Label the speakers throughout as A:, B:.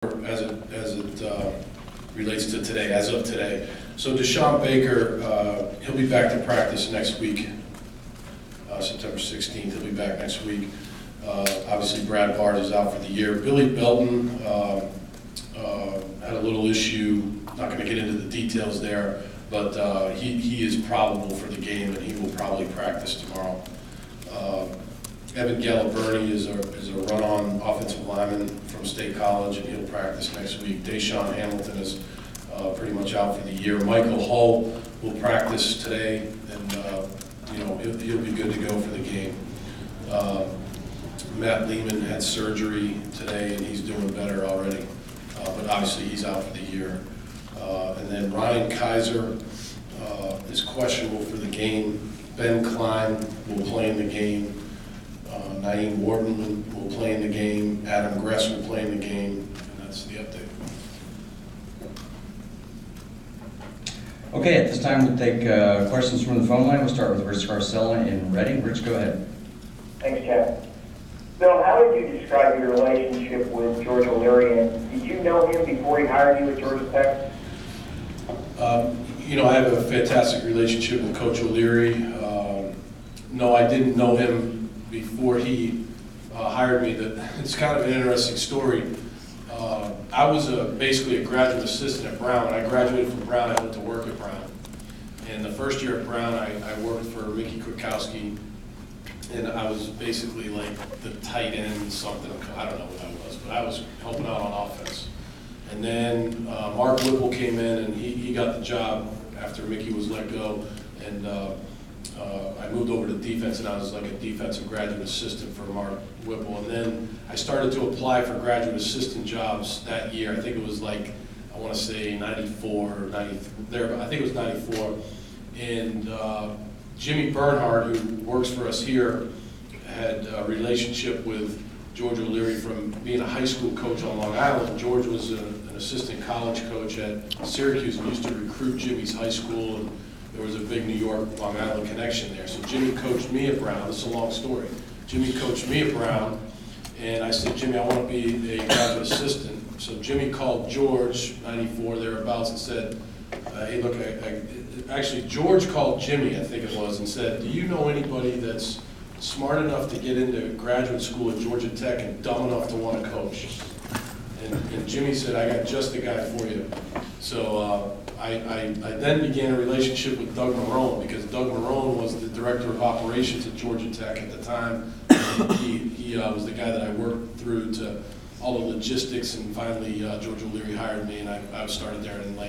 A: as it relates to today, as of today. So Deshaun Baker, he'll be back to practice next week, September 16th. He'll be back next week. Obviously, Brad Bart is out for the year. Billy Belton had a little issue. Not going to get into the details there, but he is probable for the game, and he will probably practice tomorrow. Evan Galliberti is a run-on offensive lineman from State College, and he'll practice next week. Deshaun Hamilton is pretty much out for the year. Michael Hull will practice today, and he'll be good to go for the game. Matt Lehman had surgery today, and he's doing better already, but obviously he's out for the year. And then Ryan Kaiser is questionable for the game. Ben Klein will play in the game. Naeem Wharton will play in the game. Adam Gress will play in the game. And that's the update.
B: Okay, at this time we'll take questions from the phone line. We'll start with Rich Scarcella in Reading. Rich, go ahead.
C: Thanks, Jeff. Bill, how would you describe your relationship with George O'Leary? And did you know him before he hired you at Georgia Tech?
A: I have a fantastic relationship with Coach O'Leary. No, I didn't know him before he hired me. It's kind of an interesting story. I was basically a graduate assistant at Brown. When I graduated from Brown, I went to work at Brown. And the first year at Brown, I worked for Mickey Kwiatkowski, and I was basically like the tight end something. I don't know what I was, but I was helping out on offense. And then Mark Whipple came in, and he got the job after Mickey was let go. And I moved over to defense, and I was like a defensive graduate assistant for Mark Whipple. And then I started to apply for graduate assistant jobs that year. I think it was like, I want to say 94 or 93, there, I think it was 94. And Jimmy Bernhardt, who works for us here, had a relationship with George O'Leary from being a high school coach on Long Island. George was an assistant college coach at Syracuse and used to recruit Jimmy's high school, and there was a big New York, Long Island connection there. So Jimmy coached me at Brown. This is a long story. Jimmy coached me at Brown, and I said, Jimmy, I want to be a graduate assistant. So Jimmy called George, 94, thereabouts, and said, hey, look, actually, George called Jimmy, I think it was, and said, do you know anybody that's smart enough to get into graduate school at Georgia Tech and dumb enough to want to coach? And Jimmy said, I got just the guy for you. So I then began a relationship with Doug Marone, because Doug Marone was the director of operations at Georgia Tech at the time. He was the guy that I worked through to all the logistics, and finally George O'Leary hired me, and I started there in I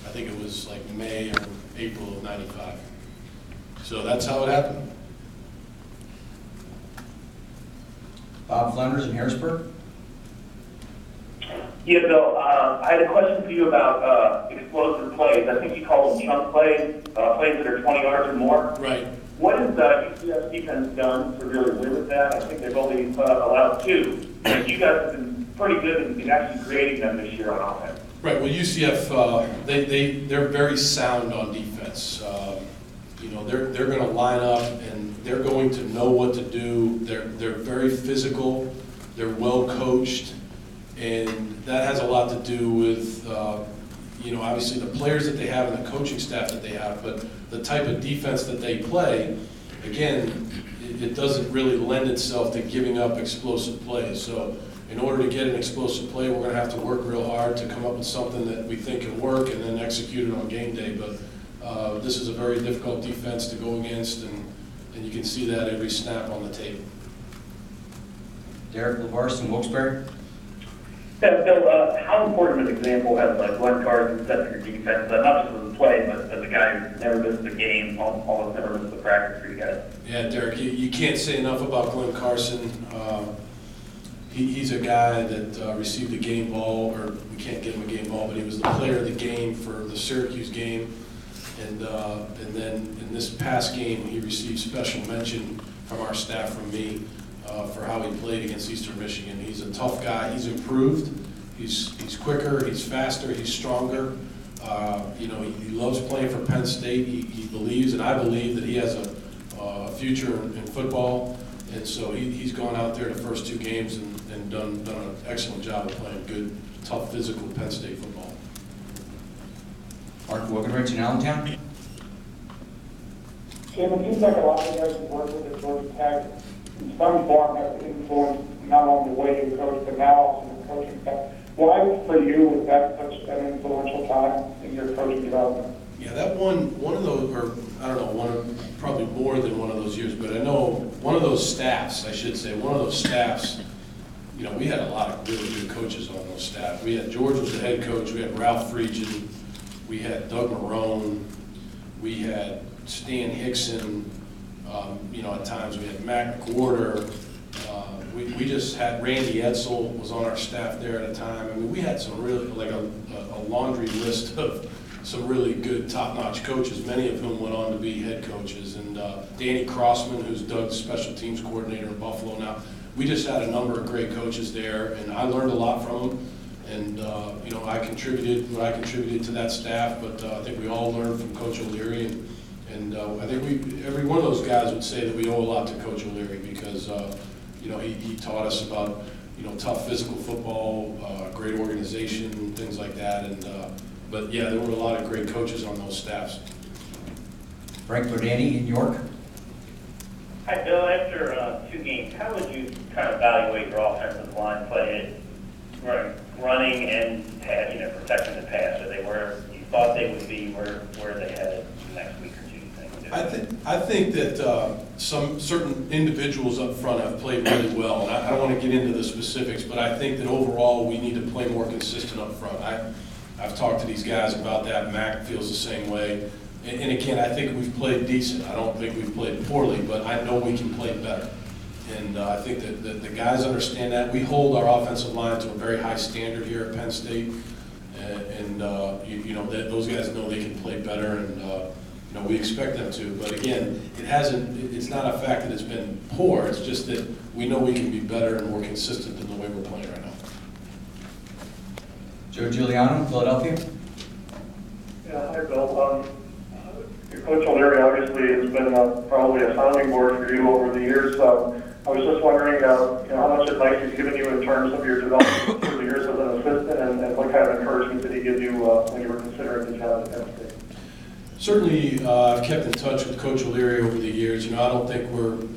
A: think it was like May or April of '95. So that's how it happened.
B: Bob Flanders in Harrisburg.
D: Yeah, Bill, I had a question for you about explosive plays. I think you call them chunk plays, plays that are 20 yards or more.
A: Right.
D: What has UCF's defense done to really win with that? I think they've only allowed 2. And you guys have been pretty good in actually creating them this year on offense.
A: Right. Well, UCF, they're very sound on defense. They're going to line up, and they're going to know what to do. They're very physical. They're well coached. And that has a lot to do with, obviously the players that they have and the coaching staff that they have, but the type of defense that they play, again, it doesn't really lend itself to giving up explosive plays. So in order to get an explosive play, we're going to have to work real hard to come up with something that we think can work and then execute it on game day. But this is a very difficult defense to go against, and you can see that every snap on the tape.
B: Derek LaVarse in Wilkes-Barre.
D: Yeah, Bill, how important an example has Glenn Carson set for your defense, not just as a play, but as a guy who's never missed a game, almost never missed a practice for you guys?
A: Yeah, Derek, you can't say enough about Glenn Carson. He's a guy that received a game ball, or we can't give him a game ball, but he was the player of the game for the Syracuse game. And then in this past game, he received special mention from our staff, from me, for how he played against Eastern Michigan. He's a tough guy. He's improved. He's quicker. He's faster. He's stronger. He loves playing for Penn State. He believes, and I believe, that he has a future in football. And so he's gone out there the first 2 games and done an excellent job of playing good tough, physical Penn State football.
B: Mark Wogenrich in Allentown.
E: Jim, it seems like a lot of guys who work with at Georgia Tech in some form have influenced not only the way you coach, but now also the coaching staff. Why, for you, was that such an influential time in your coaching development?
A: Yeah, that one of those, or I don't know, probably more than one of those years, but I know one of those staffs, I should say, one of those staffs, you know, we had a lot of really good coaches on those staff. We had George was the head coach, we had Ralph Friedgen, we had Doug Marrone, we had Stan Hickson, you know, at times we had Matt McWhorter, we just had Randy Edsel was on our staff there at a time. I mean, we had some really, like a laundry list of some really good top-notch coaches, many of whom went on to be head coaches. And Danny Crossman, who's Doug's special teams coordinator in Buffalo now. We just had a number of great coaches there, and I learned a lot from them. And, you know, I contributed what I contributed to that staff, but I think we all learned from Coach O'Leary. And I think every one of those guys would say that we owe a lot to Coach O'Leary because, you know, he taught us about, you know, tough physical football, great organization, things like that. And but yeah, there were a lot of great coaches on those staffs.
B: Frank Bodani in York.
D: Hi, Bill. After 2 games, how would you kind of evaluate your offensive line play, running and you know, protecting the pass? Are they where you thought they would be? Where they headed the next week or two?
A: I think that some certain individuals up front have played really well. And I don't want to get into the specifics, but I think that overall we need to play more consistent up front. I've talked to these guys about that. Mac feels the same way. And again, I think we've played decent. I don't think we've played poorly, but I know we can play better. And I think that the guys understand that. We hold our offensive line to a very high standard here at Penn State. And you know, those guys know they can play better, and you know, we expect them to. But again, it's not a fact that it's been poor. It's just that we know we can be better and more consistent than the way we're playing right now.
B: Joe Giuliano, Philadelphia.
F: Yeah, hi, Bill. Your Coach O'Leary obviously has been probably a sounding board for you over the years. I was just wondering, you know, how much advice he's given you in terms of your development through the years as an assistant, and what kind of encouragement did he give you when you were considering the job at Penn State?
A: Certainly, I've kept in touch with Coach O'Leary over the years. You know, I don't think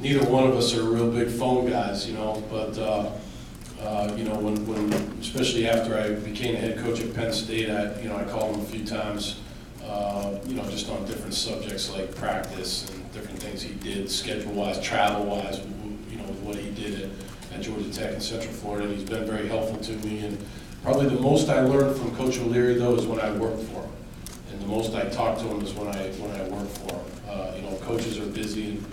A: neither one of us are real big phone guys, you know, but you know, when especially after I became head coach at Penn State, I called him a few times, you know, just on different subjects like practice and different things he did, schedule-wise, travel-wise, you know, what he did at Georgia Tech in Central Florida. And he's been very helpful to me. And probably the most I learned from Coach O'Leary, though, is when I worked for him. And the most I talked to him is when I worked for him. You know, coaches are busy, and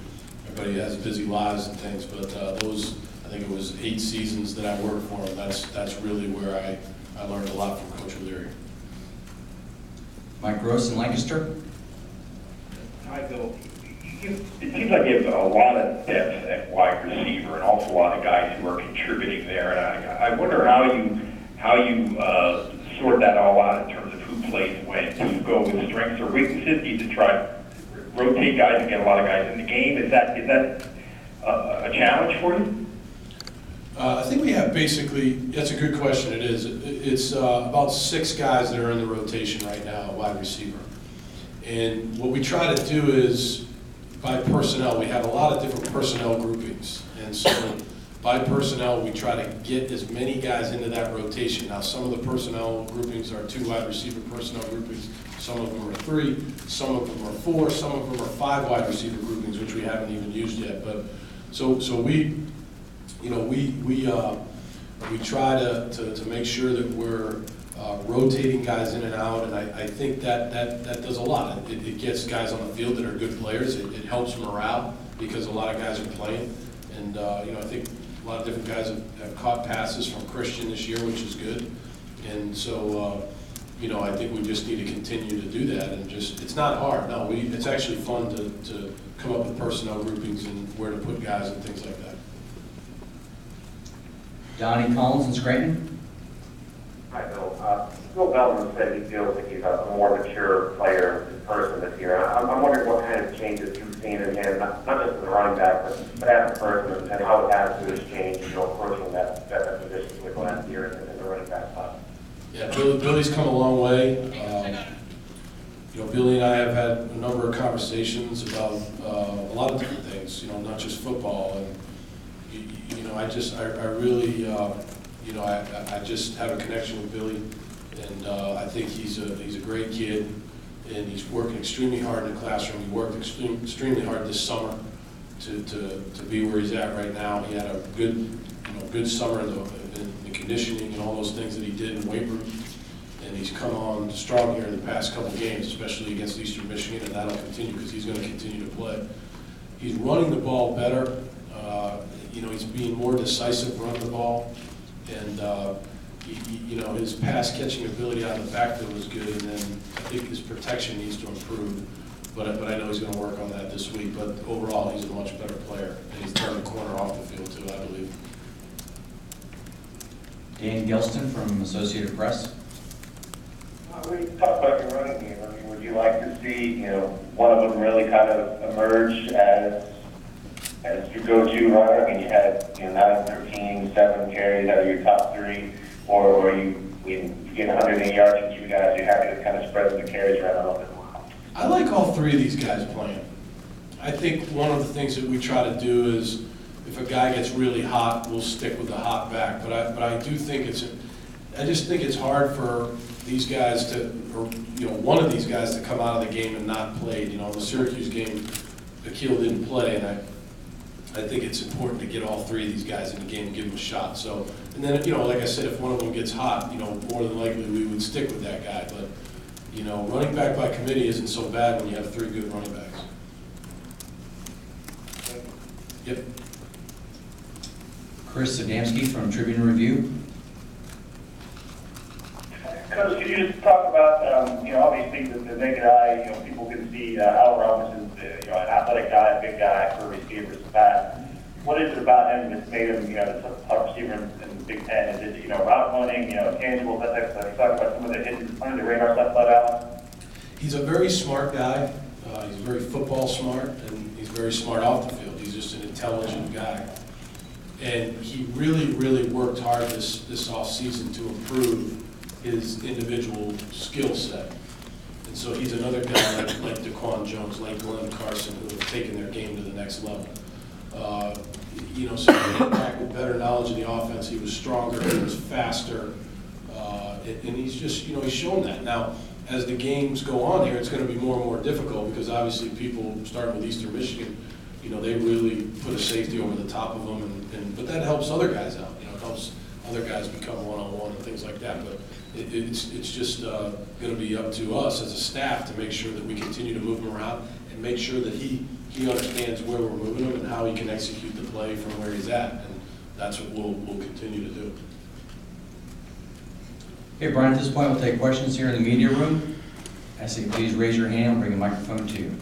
A: everybody has busy lives and things, but I think it was 8 seasons that I worked for him. That's really where I learned a lot from Coach O'Leary.
B: Mike Gross in Lancaster.
G: Hi, Bill. It seems like you have a lot of depth at wide receiver, and also a lot of guys who are contributing there. And I wonder how you sort that all out in terms of who plays when. Do you go with strengths or weaknesses? Do you try to rotate guys and get a lot of guys in the game? Is that a challenge for you?
A: I think we have basically, that's a good question, it is. It's about 6 guys that are in the rotation right now, wide receiver. And what we try to do is, by personnel, we have a lot of different personnel groupings. And so by personnel, we try to get as many guys into that rotation. Now, some of the personnel groupings are 2 wide receiver personnel groupings. Some of them are 3, some of them are 4, some of them are 5 wide receiver groupings, which we haven't even used yet. But so we, you know, we try to make sure that we're rotating guys in and out, and I think that does a lot. It gets guys on the field that are good players. It helps morale because a lot of guys are playing, and you know, I think a lot of different guys have caught passes from Christian this year, which is good. And so you know, I think we just need to continue to do that, and it's not hard. No, it's actually fun to come up with personnel groupings and where to put guys and things like that.
B: Donnie Collins in Scranton.
C: Hi, Bill. Bill Beltman said he feels like he's a more mature player in person this year. I'm wondering what kind of changes you've seen in him, not just as a running back, but as a person, and how his attitude has changed, you know, approaching that position with last year in the running back spot.
A: Yeah, Billy's come a long way. You know, Billy and I have had a number of conversations about a lot of different things, you know, not just football. And, you know, I really, you know, I just have a connection with Billy, and I think he's a great kid, and he's working extremely hard in the classroom. He worked extremely hard this summer to be where he's at right now. He had a good summer in the conditioning and all those things that he did in weight room. And he's come on strong here in the past couple games, especially against Eastern Michigan, and that'll continue because he's going to continue to play. He's running the ball better. You know, he's being more decisive running the ball, and you know, his pass catching ability out of the backfield was good, and then I think his protection needs to improve. But I know he's going to work on that this week. But overall, he's a much better player, and he's turned the corner off the field too, I believe.
B: Dan Gelston from Associated Press.
C: We talked about your running game. I mean, would you like to see, you know, one of them really kind of emerge as your go-to runner? I mean, you had, you know, 9, 13, 7 carries out of your top 3, or you get 108 yards from 2 guys, you're happy to kind of spread the carries around a little bit more?
A: I like all 3 of these guys playing. I think one of the things that we try to do is, if a guy gets really hot, we'll stick with the hot back. But I do think I just think it's hard for these guys to, or you know, one of these guys to come out of the game and not play. You know, the Syracuse game, Akil didn't play, and I think it's important to get all 3 of these guys in the game and give them a shot. So, and then, you know, like I said, if one of them gets hot, you know, more than likely we would stick with that guy. But, you know, running back by committee isn't so bad when you have 3 good running backs. Yep.
B: Chris Adamski from Tribune Review.
D: Coach, could you just talk about, you know, obviously the naked eye, you know, people can see Al Robinson's, you know, an athletic guy, a big guy for receivers and pass. What is it about him that's made him, you know, the top receiver in the Big Ten? Is it, you know, route running, you know, tangible, that type of stuff? Talk about some of the hidden, under the radar stuff let out.
A: He's a very smart guy. He's very football smart, and he's very smart off the field. He's just an intelligent guy. And he really worked hard this offseason to improve his individual skill set. And so he's another guy like DaQuan Jones, like Glenn Carson, who have taken their game to the next level. You know, so he came back with better knowledge of the offense. He was stronger, he was faster, and he's just, you know, he's shown that. Now, as the games go on here, it's going to be more and more difficult because obviously people, starting with Eastern Michigan, you know, they really put a safety over the top of them, but that helps other guys out. You know, it helps other guys become one-on-one and things like that. But it's just going to be up to us as a staff to make sure that we continue to move him around and make sure that he understands where we're moving him and how he can execute the play from where he's at. And that's what we'll continue to do.
B: Okay, Brian, at this point, we'll take questions here in the media room. I say please raise your hand, I'll bring a microphone to you.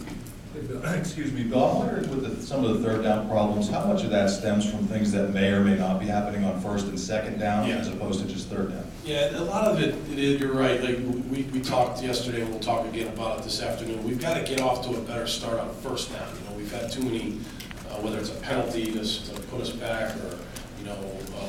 H: Excuse me, Bill, I'm wondering with some of the 3rd down problems, how much of that stems from things that may or may not be happening on 1st and 2nd down as opposed to just 3rd down?
A: Yeah, a lot of it is, you're right. Like we talked yesterday, and we'll talk again about it this afternoon. We've got to get off to a better start on 1st down. You know, we've had too many, whether it's a penalty to put us back or, you know,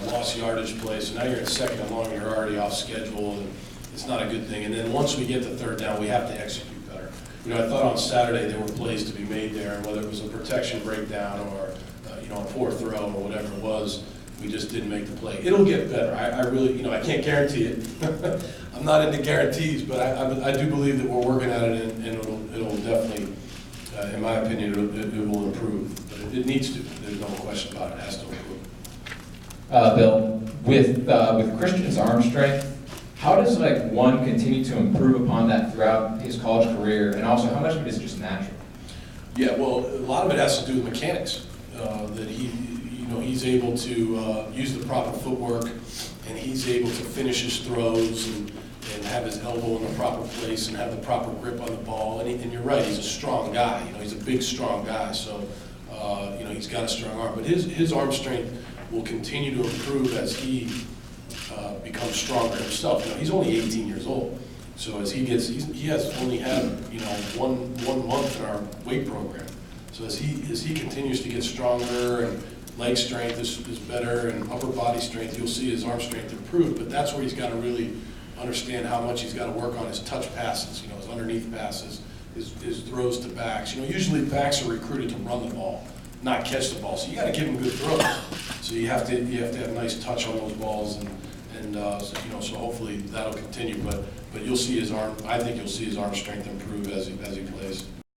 A: lost yardage play. So now you're in 2nd and long, you're already off schedule, and it's not a good thing. And then once we get to 3rd down, we have to execute better. You know, I thought on Saturday there were plays to be made there, and whether it was a protection breakdown or, you know, a poor throw or whatever it was, we just didn't make the play. It'll get better. I really, you know, I can't guarantee it. I'm not into guarantees, but I do believe that we're working at it, and it'll definitely, in my opinion, it will improve. But it needs to. There's no question about it. It has to improve.
I: Bill, with Christian's arm strength, how does one continue to improve upon that throughout his college career, and also how much of it is just natural?
A: Yeah, well, a lot of it has to do with mechanics. That he's able to use the proper footwork, and he's able to finish his throws and have his elbow in the proper place and have the proper grip on the ball. And you're right, he's a strong guy. You know, he's a big, strong guy. So, you know, he's got a strong arm. But his arm strength will continue to improve as he becomes stronger himself. You know, he's only 18 years old. So as he has only had, you know, one month in our weight program. So as he continues to get stronger and leg strength is better and upper body strength, you'll see his arm strength improve. But that's where he's got to really understand how much he's got to work on his touch passes, you know, his underneath passes, his throws to backs. You know, usually backs are recruited to run the ball, not catch the ball. So you got to give him good throws. So you have to have nice touch on those balls, and so, you know, so hopefully that'll continue. But you'll see his arm. I think you'll see his arm strength improve as he plays.